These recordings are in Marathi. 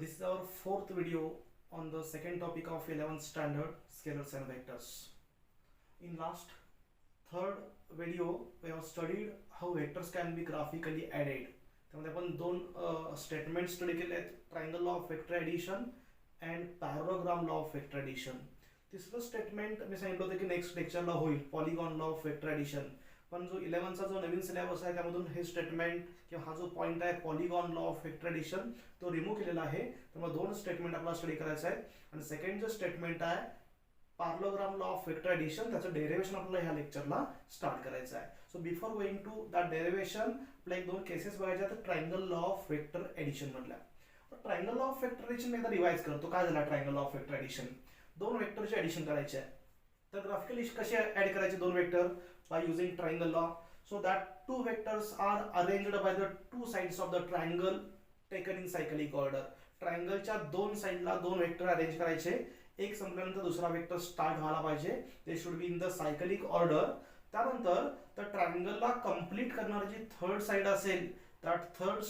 This is our fourth video on the second topic of 11th standard scalars and vectors. In last third video we have studied how vectors can be graphically added. त्यामध्ये आपण दोन स्टेटमेंट स्टडी केले आहेत, triangle law of vector addition and parallelogram law of vector addition. तिसरं स्टेटमेंट मी सांगितलं होतं की नेक्स्ट लेक्चरला होईल, polygon law of vector addition. पण जो 11चा जो नवीन सिलेबस आहे त्यामधून हे स्टेटमेंट किंवा हा जो पॉइंट आहे polygon law of vector addition तो रिमूव्ह केलेला आहे. त्यामुळे दोन स्टेटमेंट आपल्याला स्टडी करायचं आहे. आणि सेकंड जो स्टेटमेंट आहे parallelogram law of vector addition, त्याचं डेरिव्हेशन आपल्याला ह्या लेक्चरला स्टार्ट करायचं आहे. So before going to that derivation आपल्याला एक दोन केसेस बघायच्या. तर triangle law of vector addition मधल्या triangle law of vector addition एकदा रिवाइज करतो. काय झाला triangle law of vector addition? दोन वेक्टरचे एडिशन करायचे आहे. तर ग्राफिकली कसे ऍड करायचे दोन vector? By using triangle law. So that two vectors are arranged by the two sides of the triangle taken in cyclic order. ट्रायंगलच्या दोन साइडला दोन वेक्टर अरेंज करायचे. एक संपल्यानंतर दुसरा वेक्टर स्टार्ट व्हायला पाहिजे. They should be in the cyclic order. त्यानंतर त्या ट्रायंगलला कंप्लीट करणारी जी थर्ड साइड असेल, that third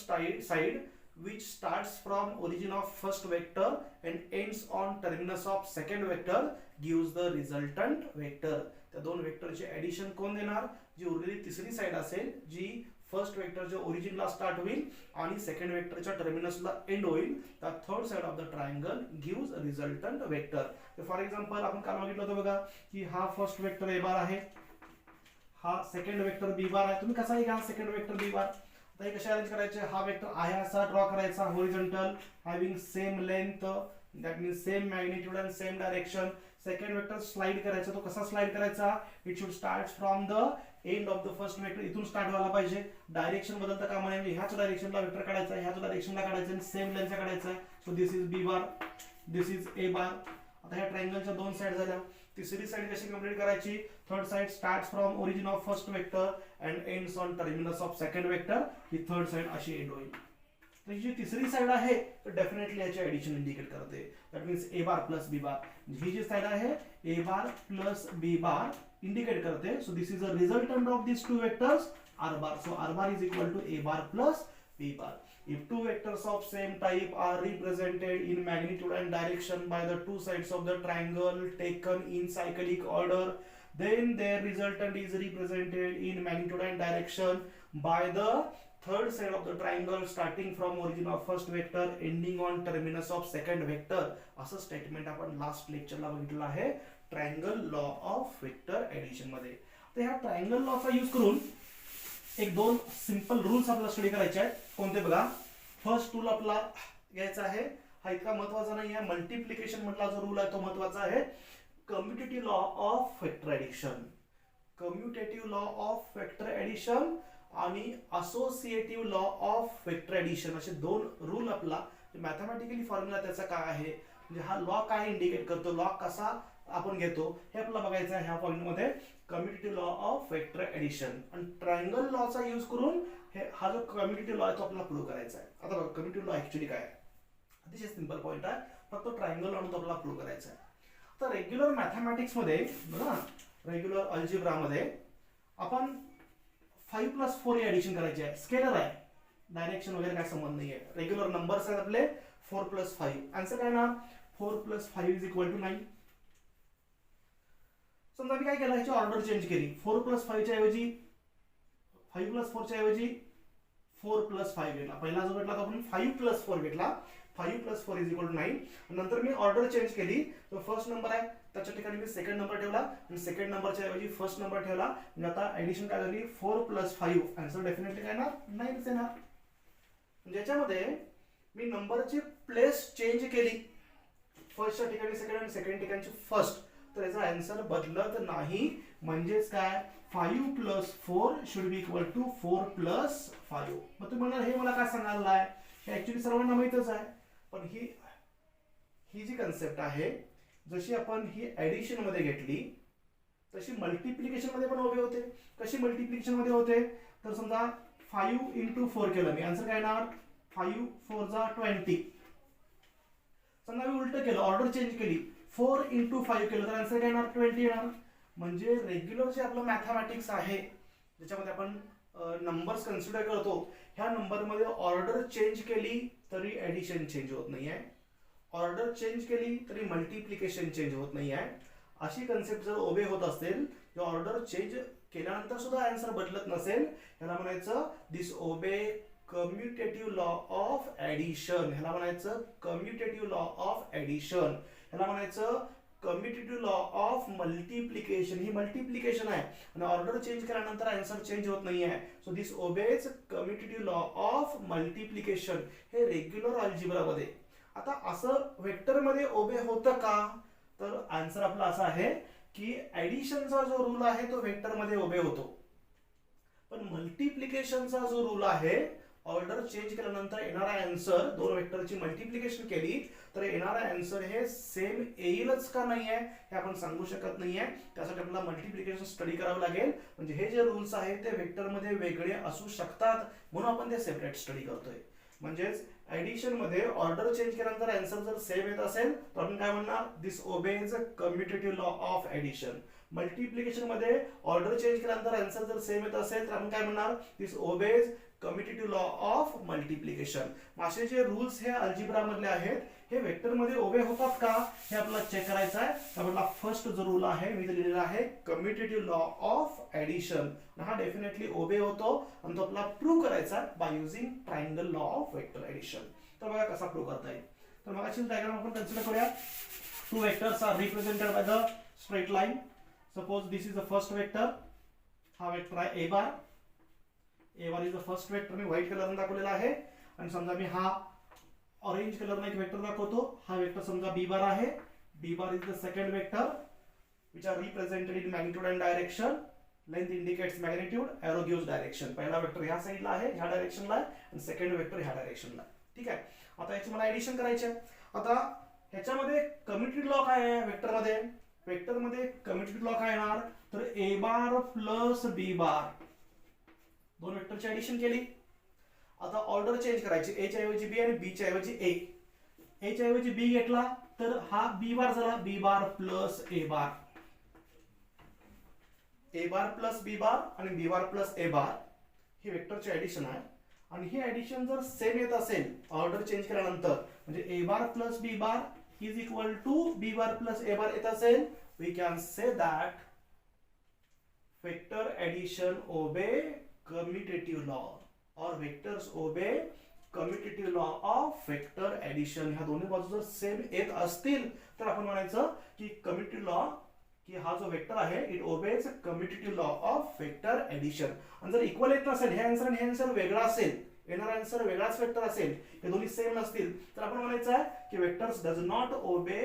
side which starts from origin of first vector and ends on terminus of second vector gives the resultant vector. त्या दोन वेक्टरचे एडिशन कोण देणार? जी उरलेली तिसरी साइड असेल, जी फर्स्ट वेक्टरच्या ओरिजिनला स्टार्ट होईल आणि सेकंड वेक्टरच्या टर्मिनसला एंड होईल. त्या third side of the triangle gives resultant vector. For example आपण काल बघितलं होतं बघा की हा फर्स्ट वेक्टर ए बार आहे, हा सेकंड वेक्टर बी बार आहे. तुम्ही कसाही घ्या सेकंड वेक्टर बी बार. तर कशा अरेंज करायचे? हा वेक्टर आहे असा ड्रॉ करायचा, horizontal having same length, that means same magnitude and same direction. Second vector slide करायचा. तो कसा स्लाइड करायचा? It should start from the end of the first vector. इथून स्टार्ट व्हायला पाहिजे. डायरेक्शन बदलता कामा नये. ह्याच डायरेक्शनला वेक्टर काढायचा, ह्याच डायरेक्शनला काढायचा आणि सेम लेंथचा काढायचा. So this is B bar, this is A bar. आता ह्या ट्रायंगलच्या दोन साइड झाल्या. तिसरी साइड कशी कंप्लीट करायची? Third side starts from origin of first vector and ends on terminus of second vector. He third side अशी एंड होईल. तर ही जी तिसरी साइड आहे तर डेफिनेटली याचे एडिशन इंडिकेट करते. That means A bar plus B bar. ही जी साइड आहे A bar plus B bar indicate करते. So this is a resultant of this two vectors R bar. So R bar is equal to A bar plus b bar. If two vectors of same type are represented in magnitude and direction by the two sides of the triangle taken in cyclic order, then their resultant is represented in magnitude and direction by the third side of the triangle starting from origin of first vector ending on terminus of second vector. असं स्टेटमेंट आपण लास्ट लेक्चरला बघितलं आहे triangle law of vector addition मध्ये. तर ह्या ट्रायंगल लॉचा यूज करून एक दोन सिंपल रूल्स आपल्याला स्टडी करायचे आहेत. कोणते बघा? फर्स्ट रूल आपला घ्यायचा आहे, हा इतका महत्वाचा नाही आहे. मल्टिप्लिकेशन मधला जो रूल आहे तो महत्वाचा आहे. Commutative law of vector addition. Commutative law of vector addition आणि associative law of vector addition असे दोन रूल आपला मॅथमॅटिकली फॉर्म्युला त्याचा काय आहे, म्हणजे हा लॉ काय इंडिकेट करतो, लॉ कसा आपण घेतो हे आपल्याला बघायचं आहे ह्या पॉइंट मध्ये. Commutative law of vector addition आणि ट्रायंगल लॉचा यूज करून हा जो कम्युटेटिव्ह लॉ आहे तो आपल्याला प्रूव्ह करायचा आहे. आता बघा कम्युटेटिव्ह लॉ ऍक्च्युअली काय आहे? अतिशय सिंपल पॉइंट आहे, फक्त ट्रायंगल लॉ आपल्याला प्रूव्ह करायचा आहे. तर रेग्युलर मॅथमॅटिक्स मध्ये बघा, रेग्युलर अल्जेब्रा मध्ये आपण 5 + 4 एडिशन करायची आहे. स्केलर आहे, डायरेक्शन वगैरे काय संबंध नाही आहे. रेग्युलर नंबर्स आहेत आपले 4 + 5. आन्सर काय ना? 4 + 5 इज इक्वल टू 9. समजा मी काय केलं, ह्याची ऑर्डर चेंज केली. 4 + 5 च्या ऐवजी 5 + 4 च्या ऐवजी 4 + 5 घेतला. पहिला जो भेटला तो आपण 5 + 4 घेतला. 5 + 4 इज इक्वल टू 9. नंतर मी ऑर्डर चेंज केली. तो फर्स्ट नंबर आहे त्याच्या ठिकाणी मी सेकंड नंबर ठेवला आणि सेकंड नंबरच्या ऐवजी फर्स्ट नंबर ठेवला. म्हणजे आता ऍडिशन काय झाली? 4 + 5. आन्सर डेफिनेटली काय ना? 9 येणार. ज्याच्यामध्ये मी नंबरची प्लेस चेंज केली, फर्स्टच्या ठिकाणी सेकंड आणि सेकंड ठिकाणची फर्स्ट, तर याचा आन्सर बदलत नाही. म्हणजेच काय? 5 + 4 शुड बी इक्वल टू 4 + 5. मग तुम्ही म्हणाल हे मला काय सांगायला आहे? हे ऍक्च्युली सर्वांना माहितच आहे, पण ही जी कन्सेप्ट आहे जशी आपण ही ऍडिशन मध्ये घेतली तशी मल्टिप्लिकेशन मध्ये पण उभे होते. कशी मल्टिप्लिकेशन मध्ये होते? तर समजा 5 × 4 केलं मी, आन्सर काय येणार? 5 × 4 = 20. समजा मी उलट केलं, ऑर्डर चेंज केली, 4 × 5 केलं तर आन्सर काय येणार? 20 येणार. म्हणजे रेग्युलर जे आपलं मॅथमॅटिक्स आहे ज्याच्यामध्ये आपण नंबर्स कन्सिडर करतो, ह्या नंबर मध्ये ऑर्डर चेंज केली तरी ऍडिशन चेंज होत नाही आहे, ऑर्डर चेंज केली तरी मल्टिप्लिकेशन चेंज होत नाही आहे. अशी कन्सेप्ट जर ओबे होत असेल किंवा ऑर्डर चेंज केल्यानंतर सुद्धा आन्सर बदलत नसेल, त्याला म्हणायचं दिस ओबे कम्युटेटिव्ह लॉ ऑफ ऍडिशन. ह्याला म्हणायचं कम्युटेटिव्ह लॉ ऑफ ऍडिशन. ह्याला म्हणायचं commutative law of multiplication. He multiplication आहे आणि ऑर्डर चेंज केल्यानंतर आन्सर चेंज होत नाही आहे. So this obeys commutative law of multiplication. हे रेग्युलर अल्जिब्रा मध्ये. आता असं वेक्टर मध्ये ओबे होतं का, तर आन्सर आपला असा आहे की ऍडिशनचा जो रूल आहे तो वेक्टर मध्ये ओबे होतो, पण मल्टिप्लिकेशनचा जो रूल आहे ऑर्डर चेंज केल्यानंतर येणारा आन्सर, दोन वेक्टरची मल्टिप्लिकेशन केली तर येणारा आन्सर हे सेम येईलच का नाहीये हे आपण सांगू शकत नाहीये. त्यासाठी आपल्याला मल्टिप्लिकेशन स्टडी करावं लागेल. म्हणजे हे जे रूल्स आहेत ते वेक्टर मध्ये वेगळे असू शकतात, म्हणून आपण ते सेपरेट स्टडी करतोय. म्हणजेच ऍडिशन मध्ये ऑर्डर चेंज केल्यानंतर आन्सर जर सेम येत असेल तर आपण काय म्हणणार, this obeys commutative law of addition. Multiplication मध्ये ऑर्डर चेंज केल्यानंतर आन्सर जर सेम येत असेल तर आपण काय म्हणणार, this obeys commutative law of multiplication. असे जे रूल्स हे अल्जिब्रा मधले आहेत हे वेक्टर मध्ये ओबे होतात का हे आपल्याला चेक करायचं आहे. आपला फर्स्ट जो रूल आहे मी लिहिलेला आहे कम्युटेटिव्ह लॉ ऑफ ऍडिशन. हा डेफिनेटली ओबे होतो आणि तो आपल्याला प्रूव्ह करायचा by using triangle law of vector addition. तर बघा कसा प्रूव्ह करता येईल. तर मगाची डायग्राम आपण कन्सिडर करूया. Two vectors are represented by the straight line. Suppose this is the first vector. हा वेक्टर आहे A bar. A bar is the first vector. मी व्हाईट कलर दाखवलेला आहे आणि समजा मी हा ऑरेंज कलर एक वेक्टर दाखवतो. हा वेक्टर समजा बी बार आहे. B bar is the second vector which are represented in magnitude and direction. Length indicates magnitude, arrow gives direction. पहिला वेक्टर ह्या साइडला आहे, ह्या डायरेक्शनला आहे आणि सेकंड वेक्टर ह्या डायरेक्शनला आहे. ठीक आहे. आता याची मला एडिशन करायची आहे. आता ह्याच्यामध्ये कम्युटेटिव्ह लॉ काय आहे वेक्टर मध्ये? वेक्टर मध्ये कम्युटेटिव्ह लॉ काय येणार, तर ए बार प्लस बी बार. दोन वेक्टरची एडिशन केली. आता ऑर्डर चेंज करायची. ए च्या ऐवजी बी आणि बी च्या ऐवजी ए. ए च्या ऐवजी बी घेतला तर हा बी बार झाला, बी bar plus A bar. A bar plus B bar आणि बी बार प्लस ए बार ही वेक्टरची ऍडिशन आहे. आणि ही ऍडिशन जर सेम येत असेल ऑर्डर चेंज केल्यानंतर, म्हणजे A bar plus B bar is equal to B bar plus A bar येत असेल, we can say that vector addition obey commutative law और vectors obey commutative law of vector addition. ह्या दोन्ही बाजू जर सेम येत असतील तर आपण म्हणायचं की कम्युटेटिव्ह लॉ, की हा जो वेक्टर आहे it obeys commutative law of vector addition. आणि जर इक्वल येत नसेल, हे आन्सर आणि हे आन्सर वेगळा असेल, येणारा आन्सर वेगळाच वेक्टर असेल, हे दोन्ही सेम नसतील, तर आपण म्हणायचं आहे की vectors does not obey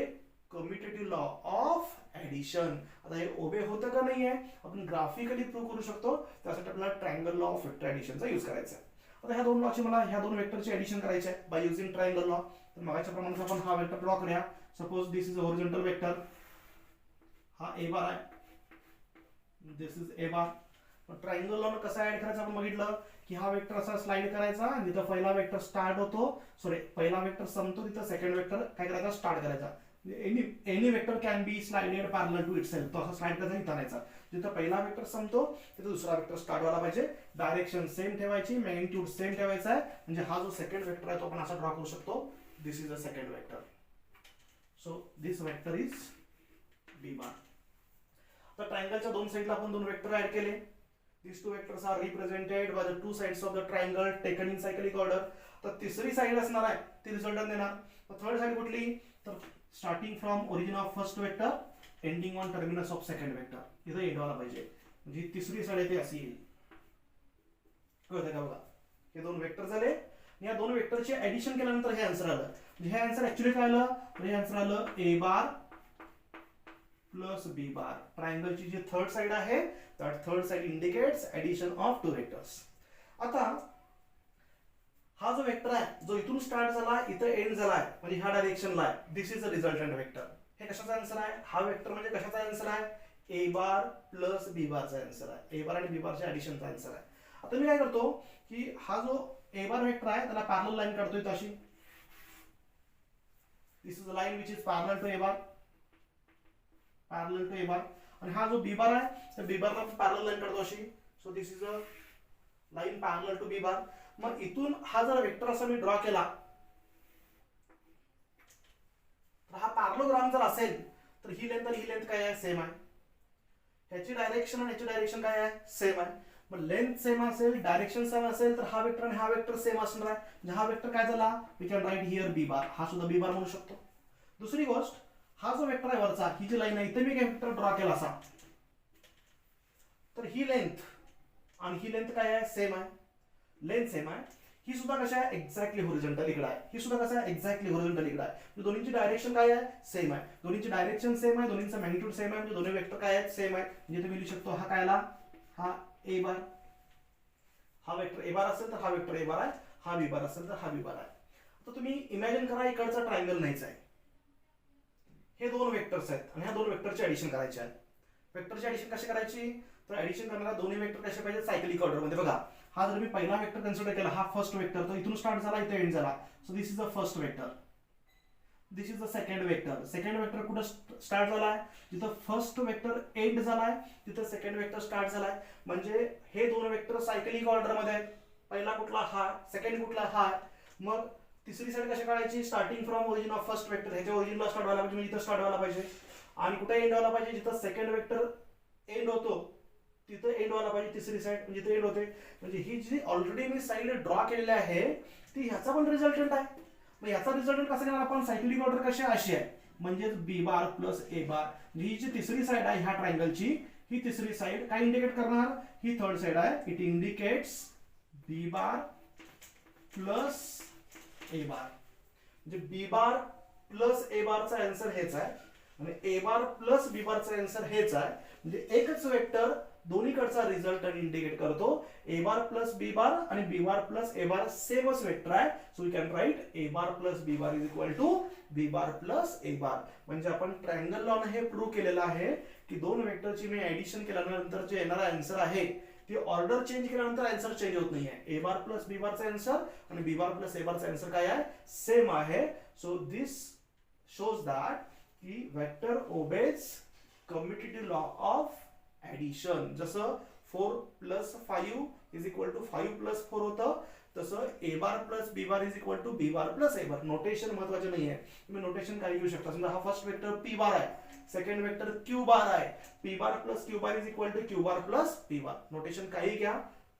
commutative law of addition. आता हे ओबे होतं का नाही आहे आपण ग्राफिकली प्रूव्ह करू शकतो. त्यासाठी आपल्याला ट्रायंगल लॉ ऑफ वेक्टर ऍडिशनचा यूज करायचा आहे. आता ह्या दोन लॉची मला ह्या दोन वेक्टरची ऍडिशन करायची आहे बाय युजिंग ट्रायंगल लॉ. तर मगाच्या प्रमाणे आपण हा वेक्टर ड्रॉ करूया. Suppose this is a horizontal vector. हा ए बार आहे, this is A bar. Triangle law कसा ऍड करायचा आपण बघितलं की हा वेक्टर असा स्लाइड करायचा, जिथं पहिला वेक्टर स्टार्ट होतो, सॉरी पहिला वेक्टर संपतो तिथं सेकंड वेक्टर काय करायचा, स्टार्ट करायचा. Any vector can be slided parallel to itself. तो असा स्लाइड करायचा, इथं आणायचा. जिथं पहिला वेक्टर संपतो तिथं दुसरा वेक्टर स्टार्ट व्हायला पाहिजे. डायरेक्शन सेम ठेवायची, मॅग्निट्यूड सेम ठेवायचा आहे. म्हणजे हा जो सेकंड वेक्टर आहे तो आपण असा ड्रॉ करू शकतो. This is a second vector. So this vector is B bar. तर ट्रायंगलच्या दोन साइडला आपण दोन वेक्टर ऍड केले. These two vectors are represented by the two sides of the triangle taken in cyclic order. तर तिसरी साइड असणार आहे ती रिझल्टंट देणार. तर थर्ड साइड कुठली, तर starting from origin of first vector ending on terminus of second vector. इथं एंड व्हायला पाहिजे. म्हणजे तिसरी साइड आहे ती अशी येईल. कळतं का बघा, हे दोन वेक्टर झाले. या दोन वेक्टरचे ऍडिशन केल्यानंतर हे आन्सर आलं. म्हणजे हे आन्सर ऍक्च्युअली काय आलं, तर हे आन्सर आलं ए बार प्लस बी बार. ट्रायंगलची जी थर्ड साइड आहे that third side indicates addition of two vectors. आता हा जो वेक्टर आहे जो इथून स्टार्ट झाला इथं एंड झाला आहे, म्हणजे ह्या डायरेक्शनला आहे, this is a resultant vector. हे कशाचा आन्सर आहे, हा वेक्टर म्हणजे कशाचा आन्सर आहे, ए बार प्लस बी बारचा आन्सर आहे. ए बार आणि बी बारच्या ऍडिशनचा आन्सर आहे. आता मी काय करतो की हा जो ए बार वेक्टर आहे त्याला पॅरलल लाईन काढतोय तशी. This is a line which is parallel to A bar, parallel to A bar. आणि हा जो बी बार आहे त्या बी बारला पॅरलल लाईन काढतो अशी. So this is a line parallel to B bar. मग इथून हा जर वेक्टर असा मी ड्रॉ केला तर हा पॅरलोग्राम जर असेल तर ही लेंथ आणि ही लेंथ काय आहे, सेम आहे. ह्याची डायरेक्शन आणि ह्याची डायरेक्शन काय आहे, सेम आहे. मग लेंथ सेम असेल, डायरेक्शन सेम असेल तर हा वेक्टर आणि हा वेक्टर सेम असणार आहे. म्हणजे हा वेक्टर काय झाला, we can write here B bar, हा सुद्धा बी बार म्हणू शकतो. दुसरी गोष्ट, हा जो वेक्टर आहे वरचा, ही जी लाईन आहे इथे मी एक वेक्टर ड्रॉ केला असा, तर ही लेंथ आणि ही लेंथ काय आहे, सेम आहे. लेंथ सेम आहे. ही सुद्धा कशा आहे, एक्झॅक्टली हॉरिझॉन्टल इकडे आहे. ही सुद्धा कसं आहे, एक्झॅक्टली हॉरिझॉन्टल इकडे आहे. दोन्हीची डायरेक्शन काय आहे, सेम आहे. दोन्हीची डायरेक्शन सेम आहे, दोन्हीचा मॅग्निट्यूड सेम आहे. म्हणजे दोन्ही वेक्टर काय आहेत, सेम आहे. म्हणजे तुम्ही लिहू शकतो हा काय आला, हा ए बार. हा वेक्टर ए बार असेल तर हा वेक्टर ए बार आहे, हा बी बार असेल तर हा बी बार आहे. तर तुम्ही इमॅजिन करा इकडचा ट्रायंगल नाहीच आहे. हे दोन वेक्टर्स आहेत आणि ह्या दोन वेक्टरची ऍडिशन करायची आहे. वेक्टरची ऍडिशन कशी करायची, तर ऍडिशन करणारा दोन्ही वेक्टर कसे पाहिजे, सायक्लिक ऑर्डर मध्ये. बघा हा जर मी पहिला वेक्टर कन्सिडर केला, हा फर्स्ट वेक्टर, तर इथून स्टार्ट झाला इथे एंड झाला. So this is the first vector, this is the second vector. Second vector कुठे स्टार्ट झालाय, जिथं फर्स्ट वेक्टर एंड झालाय तिथं सेकंड वेक्टर स्टार्ट झालाय. म्हणजे हे दोन वेक्टर सायक्लिक ऑर्डर मध्ये आहेत. पहिला कुठला हा, सेकंड कुठला हा. मग तिसरी साइड कशी काढायची, starting from origin of first vector, ह्याच्या ओरिजिनला स्टार्ट व्हायला पाहिजे, म्हणजे इथं स्टार्ट व्हायला पाहिजे. आणि कुठे एंड व्हायला पाहिजे, जिथं सेकंड वेक्टर एंड होतो तिथं एंड व्हायला पाहिजे तिसरी साइड, म्हणजे इथे एंड होते. म्हणजे ही जी ऑलरेडी मी साइड ड्रॉ केलेली आहे ती ह्याचा पण रिझल्टंट आहे. मग ह्याचा रिझल्टंट कसं घेणार आपण, सायक्लिक ऑर्डर कशी अशी आहे, म्हणजे B bar plus A bar. म्हणजे ही जी तिसरी साइड आहे ह्या ट्रायंगलची, ही तिसरी साइड काय इंडिकेट करणार, ही थर्ड साइड आहे. It indicates B bar plus A bar. म्हणजे बी बार प्लस ए बारचा आन्सर हेच आहे आणि ए बार प्लस बी बारचा आन्सर हेच आहे. म्हणजे एकच वेक्टर दोन्हीकडचा रिझल्ट इंडिकेट करतो. ए बार प्लस बी बार आणि बी बार प्लस ए बार सेमच वेक्टर आहे. So we can write A bar plus B bar is equal to B bar plus A bar. म्हणजे आपण ट्रायंगल लॉने हे प्रूव्ह केलेलं आहे की दोन वेक्टरची मी ऍडिशन केल्यानंतर जे येणारा आन्सर आहे ते ऑर्डर चेंज केल्यानंतर आन्सर चेंज होत नाहीये. ए बार प्लस बी बारचा आन्सर आणि बी बार प्लस ए बारचा आन्सर काय आहे, सेम आहे. सो दिस शोज दॅट की vector obeys commutative law of addition. जसं 4 plus 5 is equal to 5 plus 4 होतं, तसं A bar plus B bar is equal to B bar plus A bar. Notation महत्वाचे नाही आहे, तुम्ही नोटेशन काही घेऊ शकता. समजा हा फर्स्ट वेक्टर पी बार आहे, सेकंड वेक्टर क्यू बार आहे, P bar plus Q bar is equal to Q bar plus P bar. Notation काही घ्या,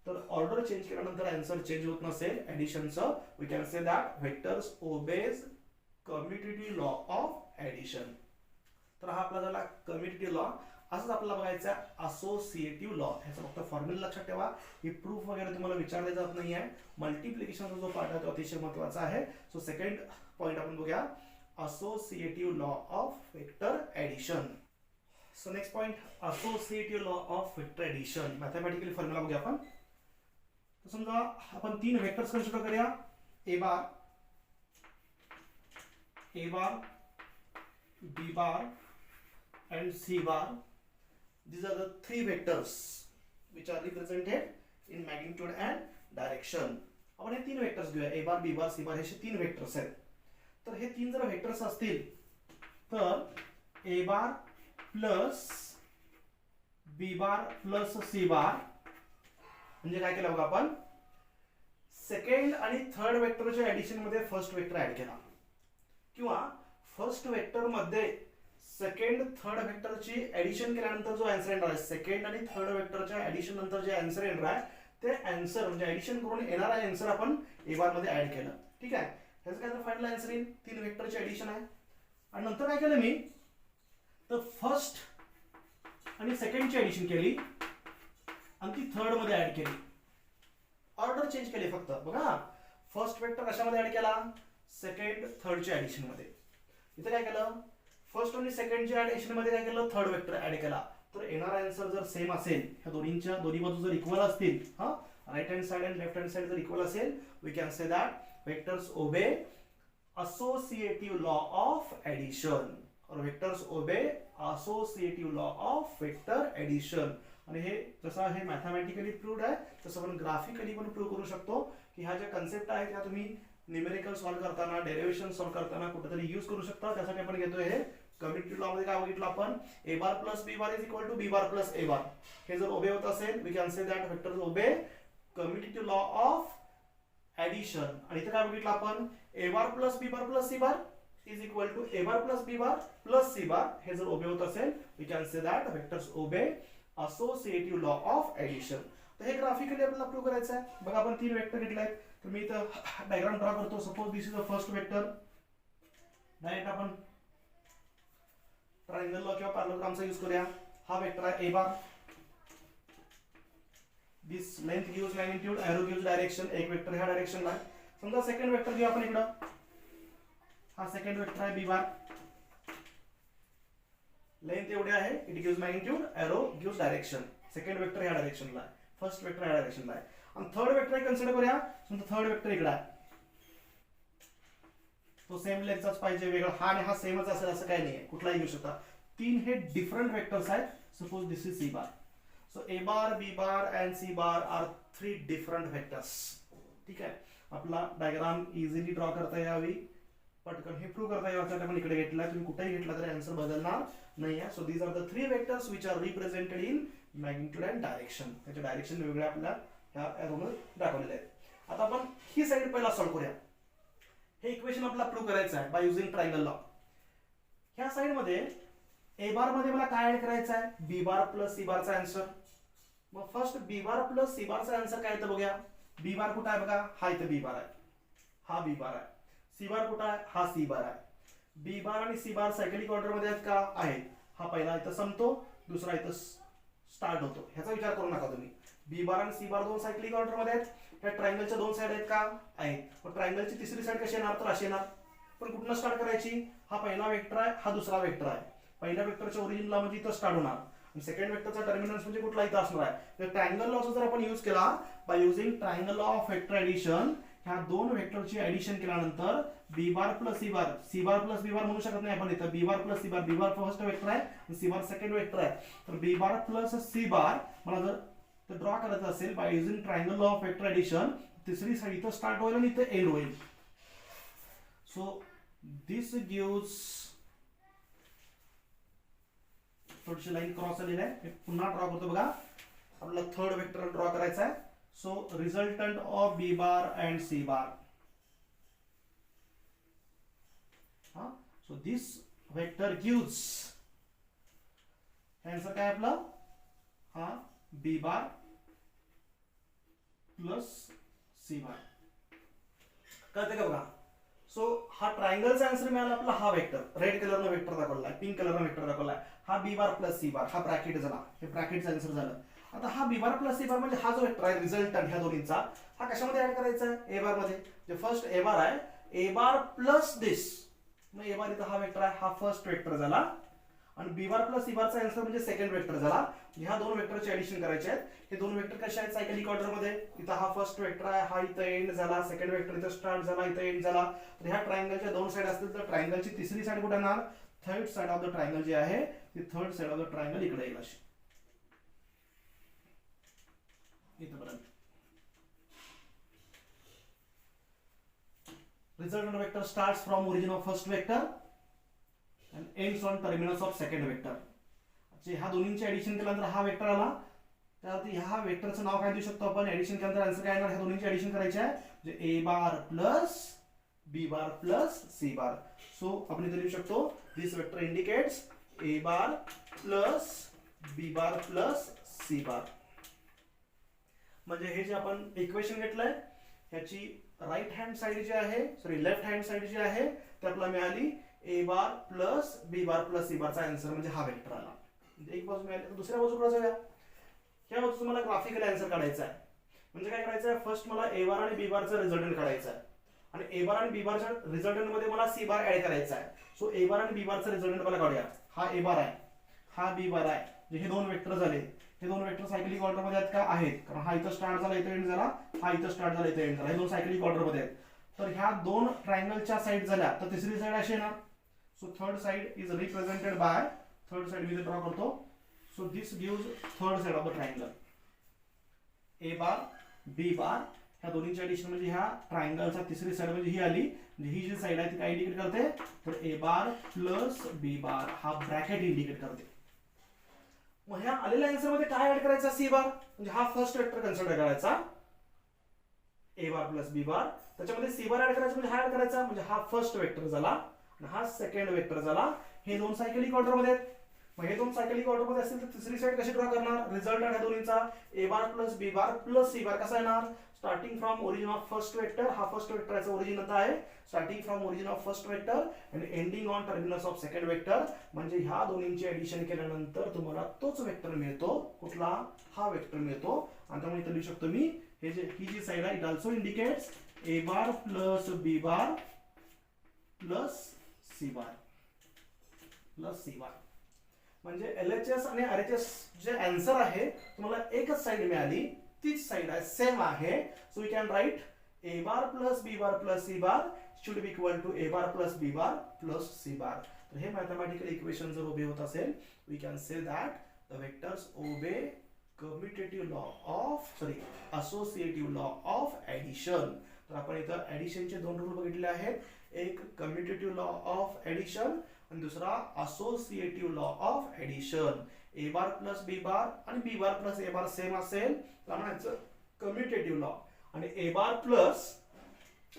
तर ऑर्डर चेंज केल्यानंतर आन्सर चेंज होत नसेल ऍडिशनचं, we can say that vectors obeys commutative law of addition. तर हा आपला झाला कम्युटेटिव्ह लॉ. असंच आपल्याला बघायचं असोसिएटिव्ह लॉ. ह्याचा फक्त फॉर्म्युला लक्षात ठेवा, ही प्रूफ वगैरे तुम्हाला विचारले जात नाही आहे. मल्टिप्लिकेशनचा जो पार्ट आहे तो अतिशय महत्वाचा आहे. सो सेकंड पॉइंट आपण बघूया, associative law of vector addition. So next point, associative law of vector addition. Mathematically formula बघूया आपण. तर समजा आपण तीन वेक्टर्स कन्सिडर करूया, ए bar, B bar and C bar. These are the three vectors which are represented in magnitude and direction. आपण हे तीन वेक्टर्स घेऊया, ए बार, बी बार, सी बार, हे तीन वेक्टर्स आहेत. तर हे तीन जर वेक्टर्स असतील तर A bar plus B bar plus C bar म्हणजे काय केलं बघा, आपण सेकंड आणि थर्ड वेक्टरच्या ऍडिशन मध्ये फर्स्ट वेक्टर ऍड केला, किंवा फर्स्ट वेक्टर मध्ये सेकंड थर्ड वेक्टरची ऍडिशन केल्यानंतर जो आन्सर येणार आहे, सेकंड आणि थर्ड वेक्टरच्या ऍडिशन नंतर जे आन्सर येणार आहे ते आन्सर म्हणजे ऍडिशन करून येणारा आन्सर आपण ए बार मध्ये ऍड केलं. ठीक आहे, ह्याचं काय तर फायनल आन्सर येईल, तीन वेक्टरची ऍडिशन आहे. आणि नंतर काय केलं मी, तर फर्स्ट आणि सेकंडची ऍडिशन केली आणि ती थर्ड मध्ये ऍड केली, ऑर्डर चेंज केली फक्त. बघा फर्स्ट वेक्टर कशामध्ये ऍड केला, सेकंड थर्डच्या ऍडिशन मध्ये. इथे काय केलं, फर्स्ट आणि सेकंडच्या ऍडिशन मध्ये काय केलं, थर्ड वेक्टर ऍड केला. तर येणारा आन्सर जर सेम असेल, ह्या दोन्ही बाजू जर इक्वल असतील, हा राइट हँड साइड आणि लेफ्ट हँड साइड जर इक्वल असेल, we can say that vectors obey associative law of addition or vectors obey associative law of vector addition. आणि हे जसं हे मॅथमॅटिकली प्रूव्ड आहे तसं आपण ग्राफिकली पण प्रूव्ह करू शकतो की ह्या ज्या कन्सेप्ट आहेत त्या तुम्ही न्यूमेरिकल सॉल्व्ह करताना, डेरिव्हेशन सॉल्व्ह करताना कुठेतरी यूज करू शकता. त्यासाठी आपण घेतोय हे कम्युटेटिव्ह लॉ मध्ये काय बघितलं आपण, A bar plus B bar is equal to B bar plus A bar. हे जर ओबे होत असेल, we can say that vectors obey commutative law of addition. आणि इथे काय बघितलं आपण, A bar plus B bar plus C bar, is equal to A bar plus B bar plus C bar. हे जर ओबे होत असेल we can say that vectors obey associative law of addition. तर हे ग्राफिकली आपल्याला प्रूव्ह करायचं आहे. बघा आपण 3 वेक्टर घेतले आहेत. तर मी इथं डायग्राम ड्रॉ करतो. Suppose this is the first vector. Direct आपण ट्रायंगल लॉ किंवा पॅरलोग्रामचा यूज करूया. हा वेक्टर आहे A bar. This length gives magnitude, arrow gives direction. एक वेक्टर ह्या डायरेक्शनला आहे. समजा सेकंड वेक्टर घेऊ आपण इकडं. हा सेकंड वेक्टर आहे बी बार. लेंथ एवढी आहे, it gives magnitude, arrow gives direction. Second vector ह्या डायरेक्शनला आहे, फर्स्ट वेक्टर ह्या डायरेक्शनला आहे. आणि थर्ड वेक्टर कन्सिडर करूया. समजा थर्ड वेक्टर इकडे आहे. तो सेम लेंथचाच पाहिजे, वेगळा. हा आणि हा सेमच असेल असं काही नाहीये, कुठलाही घेऊ शकता. 3 हे डिफरंट वेक्टर्स आहेत. Suppose this is C bar. So A bar, B bar and C bar are 3 different vectors. ठीक आहे. आपला डायग्राम इझिली ड्रॉ करता यावी, पटकन हे प्रूव्ह करता यावं. आपण इकडे घेतला, तुम्ही कुठेही घेतला तरी आन्सर बदलणार नाही आहे. So these are the 3 vectors which are represented in magnitude and direction. त्याचे डायरेक्शन वेगळे आपल्याला ह्या एरोमध्ये दाखवलेले आहेत. आता आपण ही साइड पहिला सॉल्व्ह करूया. हे इक्वेशन आपल्याला प्रूव्ह करायचं आहे बाय युजिंग ट्रायंगल लॉ. ह्या साइड मध्ये ए बार मध्ये मला काय ऍड करायचं आहे? बी बार प्लस सी बारचा आन्सर. मग first B bar plus C बारचा आन्सर काय येतं बघूया. बी बार कुठं आहे बघा, हा इथं बी बार आहे, हा बी बार आहे. सी बार कुठं आहे, हा सी बार आहे. बी बार आणि सी बार सायकलिक ऑर्डर मध्ये आहेत का? आहेत. हा पहिला इथं संपतो, दुसरा इथं स्टार्ट होतो. ह्याचा विचार करू नका तुम्ही. बी बार आणि सी बार दोन सायकलिक ऑर्डर मध्ये आहेत. या ट्रायंगलच्या 2 साइड आहेत का? आहेत. मग ट्रायंगलची तिसरी साइड कशी येणार? तर अशी येणार. पण कुठनं स्टार्ट करायची? हा पहिला वेक्टर आहे, हा दुसरा वेक्टर आहे. पहिल्या वेक्टरच्या ओरिजिनला म्हणजे इथं स्टार्ट होणार आणि सेकंड वेक्टरचा टर्मिनल्स म्हणजे कुठला इथं असणार आहे. तर ट्रायंगल लॉचा जर आपण यूज केला by using triangle law of vector addition, ह्या 2 वेक्टरची एडिशन केल्यानंतर B bar plus C bar, C bar plus B bar म्हणू शकत नाही आपण इथं. B bar plus C bar, B bar first vector आहे आणि सी बार सेकंड वेक्टर आहे. तर बी बार प्लस सी बार मला जर ड्रॉ करायचं असेल by using triangle law of vector addition, तिसरी साइड इथं स्टार्ट होईल आणि इथं एंड होईल. सो दिस गिव्स, थोडीशी लाईन क्रॉस झालेली आहे, पुन्हा ड्रॉ करतो बघा. आपल्याला थर्ड वेक्टर ड्रॉ करायचा आहे. So resultant of B bar and C bar. So this vector gives, answer काय आपला? हा बी बार प्लस सी बार. कळते का बघा. सो हा ट्रायंगलचा आन्सर मिळाला आपला. हा वेक्टर रेड कलरनं वेक्टर दाखवलाय, पिंक कलरनं वेक्टर दाखवलाय. हा बी बार प्लस सी बार, हा ब्रॅकेट झाला, हे ब्रॅकेटचा आन्सर झालं. आता हा बी बार प्लस सी बार म्हणजे हा जो वेक्टर आहे रिझल्टंट ह्या दोन्हीचा, हा कशामध्ये ऍड करायचा आहे? ए बार मध्ये. जे फर्स्ट ए बार आहे, ए बार प्लस दिस. मग ए बार इथं हा वेक्टर आहे, हा फर्स्ट वेक्टर झाला आणि बी बार प्लस सी बारचा आन्सर म्हणजे सेकंड वेक्टर झाला. ह्या 2 वेक्टरचे ऍडिशन करायचे आहेत. हे 2 वेक्टर कसे आहेत? सायकलिक ऑर्डर मध्ये. इथं हा फर्स्ट वेक्टर आहे, हा इथं एंड झाला. सेकंड वेक्टर इथं स्टार्ट झाला, इथं एंड झाला. तर ह्या ट्रायंगलच्या 2 साइड असतील तर ट्रायंगलची तिसरी साइड कुठे येणार? Third side of the triangle जी आहे ती third side of the triangle इकडे येईल अशी. इथपर्यंत resultant vector starts from origin of first vector and ends on terminus of second vector. म्हणजे ह्या दोन्हींचे एडिशन केल्यानंतर हा वेक्टर आला. त्यावरती ह्या वेक्टरचं नाव काय देऊ शकतो आपण? एडिशन केल्यानंतर आन्सर काय येणार? ह्या दोन्हींचे एडिशन करायचे आहे, म्हणजे A bar plus B bar plus C bar. So आपण इथे लिहू शकतो this vector indicates A bar plus B bar plus C bar. म्हणजे हे जे आपण इक्वेशन घेतलंय ह्याची राईट हँड साइड जी आहे, सॉरी लेफ्ट हँड साइड जी आहे ती आपल्याला मिळाली A bar plus B bar plus C बारचा आन्सर म्हणजे हा वेक्टर आला. एक बाजू मिळाली. दुसऱ्या बाजूकडे जाऊया. ह्या बाजूला तुम्हाला ग्राफिकल आन्सर काढायचा आहे. म्हणजे काय करायचं आहे? फर्स्ट मला ए बार आणि बी बारचा रिझल्टंट काढायचा आहे आणि ए बार आणि बी बारच्या रिझल्टंट मध्ये मला सी बार ऍड करायचा आहे. सो ए बार आणि बी बारचा रिझल्टंट मला काढूया. हा ए बार आहे, हा बी बार आहे. हे 2 वेक्टर झाले. हे 2 वेक्टर सायकलिक ऑर्डर मध्ये आहेत का? आहेत. कारण हा इथं स्टार्ट झाला, इथं एंड झाला, हा इथं स्टार्ट झाला, इथं एंड झाला. हे 2 सायकलिक ऑर्डर मध्ये आहेत. तर ह्या 2 ट्रायंगलच्या साइड झाल्या तर तिसरी साइड अशी येणार. So third side is represented by, third side मी ड्रॉ करतो. So this gives third side of the triangle. A bar B bar ह्या दोन्हीची एडिशन म्हणजे ह्या ट्रायंगलचा तिसरी साइड म्हणजे ही आली. म्हणजे ही जी साइड आहे ती काय इंडिकेट करते? तर A bar plus B bar हा ब्रॅकेट इंडिकेट करते. मग ह्या आलेल्या आन्सर मध्ये काय ऍड करायचा? C bar. म्हणजे हा फर्स्ट वेक्टर कन्सिडर करायचा ए बार प्लस बी बार. त्याच्यामध्ये सी बार ऍड करायचा म्हणजे हा ऍड करायचा म्हणजे हा फर्स्ट वेक्टर झाला. हा सेकंड वेक्टर झाला. हे दोन सायकलिक ऑर्डर मध्ये आहेत. मग हे दोन सायकलिक ऑर्डर मध्ये असतील तर तिसरी साइड कशी ड्रॉ करणार? रिझल्ट आहे दोन्हीचा A bar plus B bar plus C bar कसा येणार? Starting from origin of first vector, हा फर्स्ट वेक्टर याचा ओरिजिन आता आहे. Starting from origin of first vector आणि ending on terminus of second vector. म्हणजे ह्या दोन्हींचे ऍडिशन केल्यानंतर तुम्हाला तोच वेक्टर मिळतो. कुठला? हा वेक्टर मिळतो. आणि त्यामुळे इथे लिहू शकतो मी ही जी साइड आहे it also indicates A bar plus B bar plus C bar plus C bar. म्हणजे LHS आणि RHS जे आन्सर आहे तुम्हाला एकच साइड मिळाली, तीच साइड आहे, सेम आहे. So we can write A bar plus B bar plus C bar should be equal to A bar plus B bar plus C bar. तर हे मॅथमॅटिकल इक्वेशन जर उभे होत असेल we can say that the vectors obey commutative law of associative law of addition. तर आपण इथं ऍडिशनचे दोन रूल बघितले आहेत. एक कम्युटेटिव्ह लॉ ऑफ ऍडिशन आणि दुसरा associative law of addition. A bar plus B bar आणि B bar plus A bar same असेल तर म्हणायचं कम्युटेटिव्ह लॉ. आणि A bar plus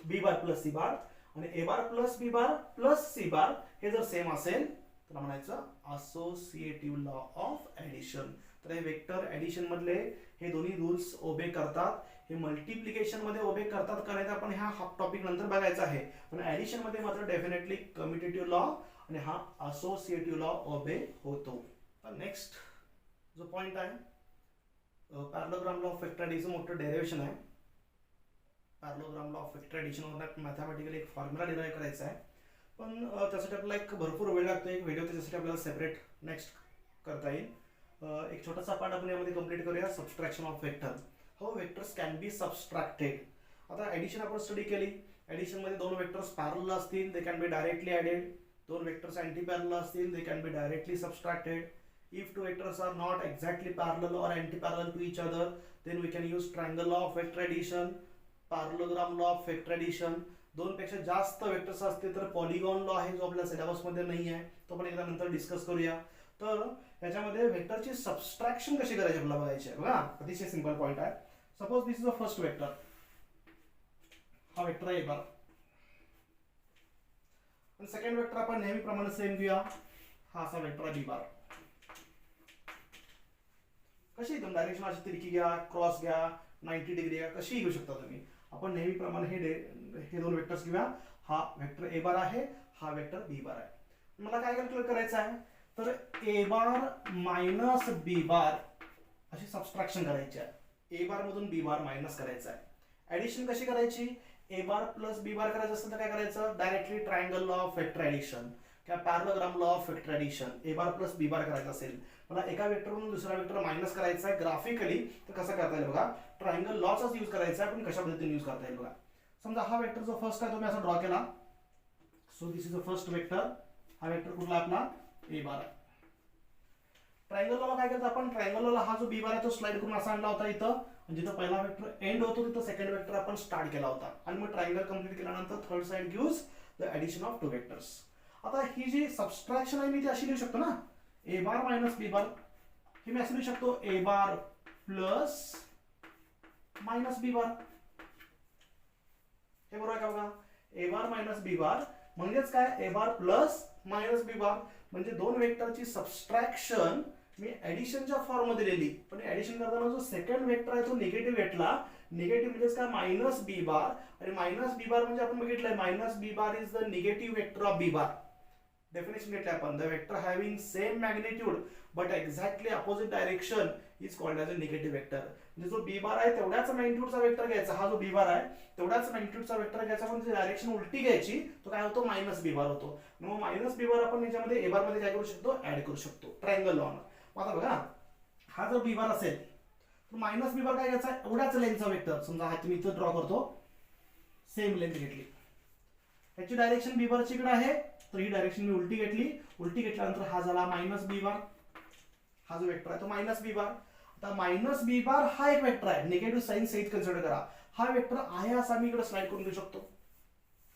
B bar plus C bar आणि A bar plus B bar plus C bar हे जर सेम असेल तर म्हणायचं असोसिएटिव्ह लॉ ऑफ ऍडिशन. तर हे वेक्टर ऍडिशन मधले हे दोन्ही रूल्स ओबे करतात. हे मल्टिप्लिकेशन मध्ये ओबे करतात कारण आपण ह्या हाफ टॉपिक नंतर बघायचा आहे. पण ऍडिशन मध्ये मात्र डेफिनेटली कम्युटेटिव्ह लॉ आणि हा असोसिएटिव्ह लॉ ओबे होतो. तर नेक्स्ट जो पॉइंट आहे parallelogram law of vector addition मोठं डेरिव्हेशन आहे. Parallelogram law of vector addition वर मॅथमॅटिकली एक फॉर्म्युला डिराइव्ह करायचा आहे. पण त्यासाठी आपल्याला एक भरपूर वेळ लागतो. एक व्हिडिओ त्याच्यासाठी आपल्याला सेपरेट नेक्स्ट करता येईल. एक छोटासा पार्ट आपण यामध्ये कंप्लीट करूया. Subtraction of vector. How vectors can be subtracted. आता ऍडिशन आपण स्टडी केली. ऍडिशन मध्ये दोन वेक्टर्स पॅरलल असतील they can be directly added. दोन वेक्टर्स अँटी पॅरलल असतील they can be directly subtracted. If two vectors are not exactly parallel or anti-parallel to each other, then we can use triangle law of vector addition, parallelogram law of vector addition. दोन पेक्षा जास्त वेक्टर्स असतील तर पॉलिगॉन लॉ आहे जो आपल्या सिलेबस मध्ये नाही आहे, तो पण एकदा नंतर डिस्कस करूया. तर याच्यामध्ये वेक्टरची सबस्ट्रॅक्शन कशी करायची आपल्याला बघायची आहे. बघा अतिशय सिंपल पॉइंट आहे. Suppose this is the first vector. हा वेक्टर आहे बार आणि सेकंड वेक्टर आपण नेहमीप्रमाणे सेम घेऊया. हा असा वेक्टर आहे बी बार. कशी एकदम डायरेक्शन अशी तिरकी घ्या, क्रॉस घ्या, 90 डिग्री घ्या, कशी घेऊ शकता तुम्ही. आपण नेहमीप्रमाणे हे दोन वेक्टर्स घेऊया. हा वेक्टर ए बार आहे, हा वेक्टर बी बार आहे. मला काय कॅल्क्युलेट करायचं आहे तर ए बार मायनस बी बार अशी सबस्ट्रॅक्शन करायची आहे. ए बार मधून बी बार मायनस करायचं आहे. ऍडिशन कशी करायची? ए बार प्लस बी बार करायचं असेल तर काय करायचं? Directly triangle law of vector addition किंवा parallelogram law of vector addition. A bar plus B bar करायचं असेल मला एका वेक्टरवरून दुसरा वेक्टर मायनस करायचा आहे ग्राफिकली तर कसं करता येईल बघा. ट्रायंगल लॉचाच यूज करायचा आहे पण कशा पद्धतीने यूज करता येईल बघा. समजा हा वेक्टर जो फर्स्ट आहे तो मी असा ड्रॉ केला. So this is the first vector. हा वेक्टर कुठला आपला? ए बार आहे. ट्रायंगल लॉला काय करतो आपण? ट्रायंगल लॉला हा जो बी बार आहे तो स्लाइड करून असा आणला होता इथं. जिथं पहिला वेक्टर एंड होतो तिथं सेकंड वेक्टर आपण स्टार्ट केला होता आणि मग ट्रायंगल कंप्लीट केल्यानंतर third side gives the addition of two vectors. आता ही जी सबस्ट्रॅक्शन आहे मी ती अशी लिहू शकतो ना, ए बार मायनस बी बार. हे मी असं लिहू शकतो ए बार प्लस मायनस बी बार. हे बरोबर आहे का बघा? ए बार मायनस बी बार म्हणजेच काय? ए bar plus minus B bar. म्हणजे दोन वेक्टरची सबस्ट्रॅक्शन मी ऍडिशनच्या फॉर्म मध्ये लिहिली पण ऍडिशन करताना जो सेकंड वेक्टर आहे तो निगेटिव्ह घेतला. निगेटिव्ह म्हणजेच काय? Minus B bar. आणि मायनस बी बार म्हणजे आपण बघितलंय minus B bar is the negative vector of B bar. Definition घेतली आपण. The vector having same magnitude but exactly opposite direction is called as a negative vector. म्हणजे जो बी बार आहे तेवढ्याच मॅग्निट्यूडचा वेक्टर घ्यायचा. हा जो बी बार आहे तेवढ्याच मॅग्निट्यूडचा वेक्टर घ्यायचा पण डायरेक्शन उलटी घ्यायची तो काय होतो? मायनस बी बार होतो. मग मायनस बी बार आपण याच्यामध्ये ए बार मध्ये काय करू शकतो? ऍड करू शकतो ट्रायंगल लॉ. आता बघा हा जर बी बार असेल तर मायनस बी बार काय घ्यायचा? एवढ्याच लेंथचा वेक्टर. समजा हा तुम्ही इथं ड्रॉ करतो, सेम लेंथ घेतली. याची डायरेक्शन बी बारची इकडे आहे तर ही डायरेक्शन मी उलटी घेतली. उलटी घेतल्यानंतर हा झाला मायनस बी बार. हा जो वेक्टर आहे तो मायनस बी बार. आता मायनस बी बार हा एक वेक्टर आहे. निगेटिव्ह साइन सहित कन्सिडर करा. हा वेक्टर आहे असा मी इकडे स्लाइड करून घेऊ शकतो.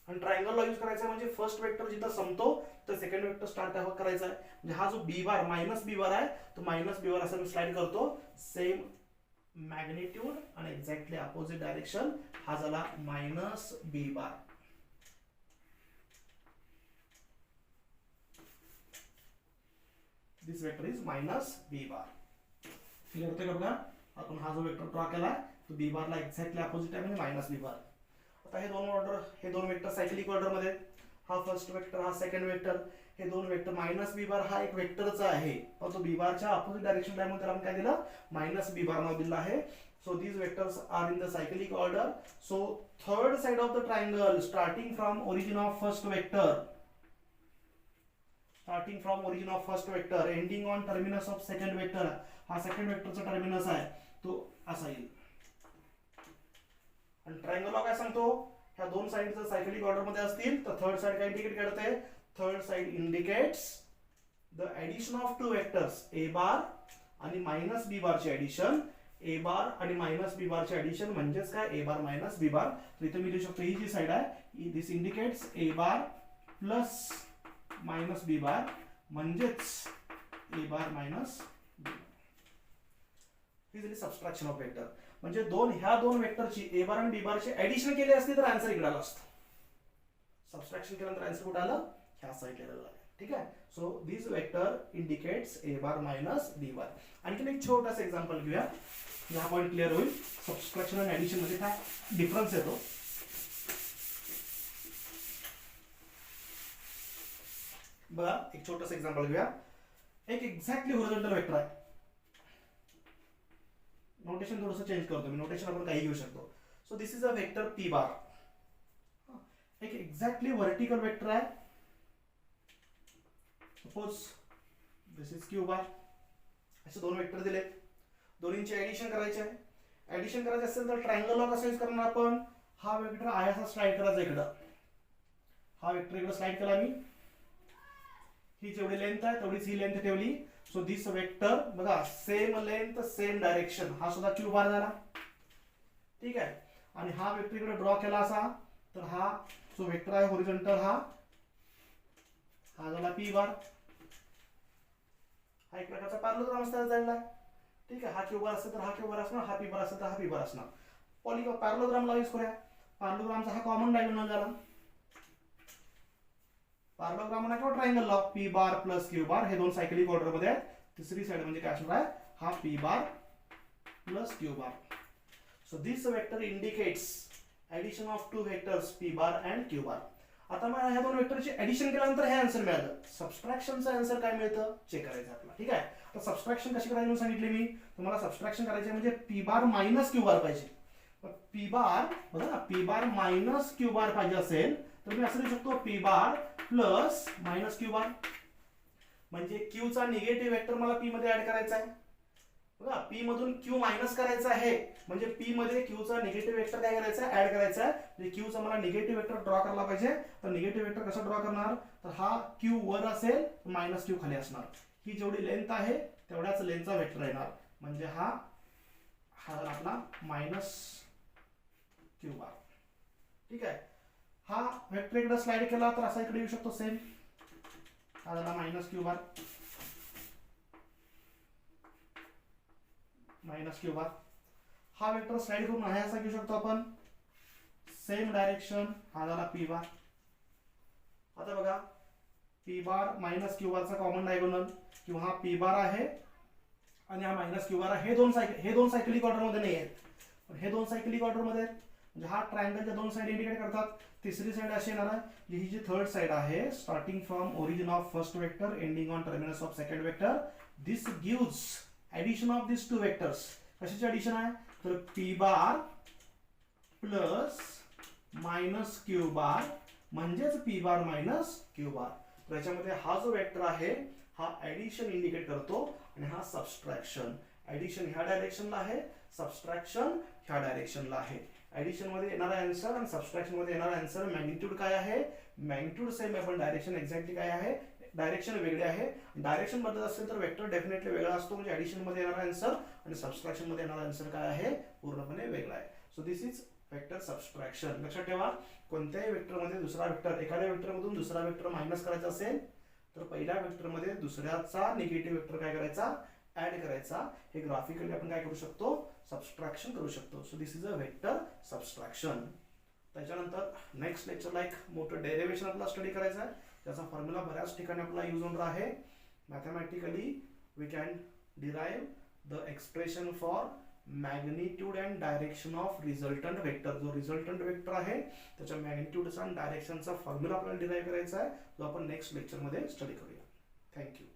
आणि ट्रायंगल लॉ यूज करायचा म्हणजे फर्स्ट वेक्टर जिथं संपतो तर सेकंड वेक्टर स्टार्ट करायचा आहे. म्हणजे हा जो B bar minus B bar आहे तो मायनस बी बार असा मी स्लाइड करतो. सेम मॅग्निट्यूड आणि एक्झॅक्टली अपोजिट डायरेक्शन. हा झाला minus B bar. This vector is minus B bar. Clear होते का बघा. आपण हा जो वेक्टर ड्रॉ केला तो बी बारला एक्झॅक्टली अपोजिट आहे म्हणजे मायनस बी बार. आता हे दोन वेक्टर सायक्लिक ऑर्डर मध्ये. हा फर्स्ट वेक्टर हा सेकंड वेक्टर. हे दोन वेक्टर मायनस बी बार हा एक वेक्टरचा आहे पण तो बी बारच्या अपोजिट डायरेक्शन आहे म्हणून त्याला आपण काय दिलं मायनस बी बार नाव दिलं आहे. So these vectors are in the cyclic order. So third side of the triangle starting from origin of first vector ending on terminus of second vector. हा सेकंड वेक्टरचा टर्मिनस आहे तो असा येईल. आणि ट्रायंगलला काय सांगतो ह्या दोन साइड जर सायक्लिक ऑर्डर मध्ये असतील तर थर्ड साइड काय इंडिकेट करते. Third side indicates the addition of two vectors A bar आणि मायनस बी बार ची ऍडिशन. ए बार आणि मायनस बी बार चे ऍडिशन म्हणजेच काय ए बार मायनस बी बार. तर इथे मी लिहू शकतो ही जी साइड आहे this indicates A bar plus minus B bar म्हणजेच A bar minus B bar. Is subtraction of vector. म्हणजे ह्या दोन वेक्टरची ए बार आणि बी बार ची ऍडिशन केली असती तर आन्सर इकडे आला असतं. सबस्ट्रॅक्शन केल्यानंतर आन्सर कुठे आलं ह्या साइडला आलं. ठीक आहे. So this vector indicates A bar minus B bar. आणखी एक छोटासा एक्झाम्पल घेऊया. हा पॉइंट क्लिअर होईल. सबस्ट्रॅक्शन आणि ऍडिशन मध्ये काय डिफरन्स येतो. बघा एक छोटासा एक्झाम्पल घेऊया. एक एक्झॅक्टली हॉरिझॉन्टल वेक्टर आहे. नोटेशन थोडंसं चेंज करतो मी. नोटेशन आपण काही घेऊ शकतो. So this is a vector P बार. एक एक्झॅक्टली व्हर्टिकल वेक्टर आहे. Suppose this is Q bar. असे दोन वेक्टर दिले. दोन्हींचे ऍडिशन करायचे आहे. ऍडिशन करायचे असेल तर ट्रायंगल लॉ कसा यूज करणार आपण. हा वेक्टर आहे असा स्लाइड करायचा इकडं. हा वेक्टर इकडे स्लाइड केला मी. ही जेवढी लेंथ आहे तेवढीच ही लेंथ ठेवली. सो दिस वेक्टर बघा सेम लेंथ सेम डायरेक्शन. हा सुद्धा क्यू बार झाला. ठीक आहे. आणि हा वेक्टर इकडे ड्रॉ केला असा तर हा जो वेक्टर आहे हॉरिझॉन्टल हा झाला पी बार. हा एक प्रकारचा पॅरलोग्राम असतात जायला. ठीक आहे. हा क्यू बार असेल तर हा क्यू बार असणार. हा पी बार असेल तर हा पी बार असणार. पॅरलोग्रामला यूज करूया. पॅरलोग्रामचा हा कॉमन डायगोनल झाला. पॅरलोग्राम म्हणा किंवा triangle law P bar plus Q बार हे दोन सायक्लिक ऑर्डर मध्ये आहेत. तिसरी साइड म्हणजे काय असणार आहे हा P bar plus Q bar. So this vector indicates addition of two vectors P bar and Q bar. आता मग ह्या दोन वेक्टरची ऍडिशन केल्यानंतर हे आन्सर मिळालं. सबस्ट्रॅक्शनचं आन्सर काय मिळतं चेक करायचं आपल्याला. ठीक आहे. तर सबस्ट्रॅक्शन कशी करायची म्हणून सांगितले मी तुम्हाला. सबस्ट्रॅक्शन करायचे म्हणजे पी बार मायनस क्यू बार पाहिजे. पी बार बघा ना पी बार मायनस क्यू बार पाहिजे असेल तर मी असं लिहू शकतो P bar plus minus Q बार. म्हणजे क्यू चा निगेटिव्ह वेक्टर मला पी मध्ये ऍड करायचा आहे. बघा पी मधून क्यू मायनस करायचा आहे म्हणजे पी मध्ये क्यू चा निगेटिव्ह वेक्टर काय करायचा आहे ऍड करायचा आहे. म्हणजे क्यू चा मला निगेटिव्ह वेक्टर ड्रॉ करायला पाहिजे. तर निगेटिव्ह वेक्टर कसा ड्रॉ करणार तर हा क्यू वर असेल मायनस क्यू खाली असणार. ही जेवढी लेंथ आहे तेवढ्याच लेंथचा वेक्टर येणार. म्हणजे हा आपला मायनस क्यू बार. ठीक आहे. हा वेक्टर इकडे स्लाइड केला तर असा इकडे येऊ शकतो सेम. हा झाला मायनस क्यू बार. मायनस क्यू बार. हा वेक्टर स्लाइड करून आहे असा घेऊ शकतो आपण. Same direction. हा झाला पी बार. आता बघा पी बार मायनस क्यू बारचा कॉमन डायगोनल किंवा हा पी बार आहे आणि हा मायनस क्यू बार आहे. हे दोन सायक्लिक ऑर्डर मध्ये नाही आहेत पण हे दोन सायक्लिक ऑर्डर मध्ये म्हणजे हा ट्रायंगलच्या दोन साइड इंडिकेट करतात. तिसरी साइड अशी येणार आहे ही जी थर्ड साइड आहे starting from origin of first vector ending on terminus of second vector. This gives addition of this two vectors. कशाची ऍडिशन आहे तर P bar plus minus Q bar म्हणजेच P bar minus Q bar. त्याच्यामध्ये हा जो वेक्टर आहे हा ऍडिशन इंडिकेट करतो आणि हा सबस्ट्रॅक्शन. ऍडिशन ह्या डायरेक्शनला आहे सबस्ट्रॅक्शन ह्या डायरेक्शनला आहे. ऍडिशन मध्ये येणारा आन्सर आणि सबस्ट्रॅक्शन मध्ये येणारा आन्सर मॅग्निट्यूड काय आहे मॅग्निट्यूड सेम आहे पण डायरेक्शन एक्झॅक्टली काय आहे डायरेक्शन वेगळे आहे. डायरेक्शन बदलत असेल तर वेक्टर डेफिनेटली वेगळा असतो. म्हणजे ऍडिशन मध्ये येणारा आन्सर आणि सबस्ट्रॅक्शन मध्ये येणारा आन्सर काय आहे पूर्णपणे वेगळा आहे. So this is vector subtraction. लक्षात ठेवा कोणत्याही वेक्टर मध्ये दुसरा वेक्टर एखाद्या वेक्टर मधून दुसरा वेक्टर मायनस करायचा असेल तर पहिल्या वेक्टर मध्ये दुसऱ्याचा निगेटिव्ह वेक्टर काय करायचा ऍड करायचा. हे ग्राफिकली आपण काय करू शकतो सबस्ट्रॅक्शन करू शकतो. So this is a vector subtraction. त्याच्यानंतर नेक्स्ट लेक्चरला एक मोठं डेरिव्हेशन आपल्याला स्टडी करायचं आहे. त्याचा फॉर्म्युला बऱ्याच ठिकाणी आपल्याला यूज होणार आहे. Mathematically we can derive the expression for magnitude and direction of resultant vector. जो रिझल्टंट वेक्टर आहे त्याच्या मॅग्निट्यूडचा आणि डायरेक्शनचा फॉर्म्युला आपल्याला डिराइव्ह करायचा आहे, जो आपण नेक्स्ट लेक्चरमध्ये स्टडी करूया. थँक्यू.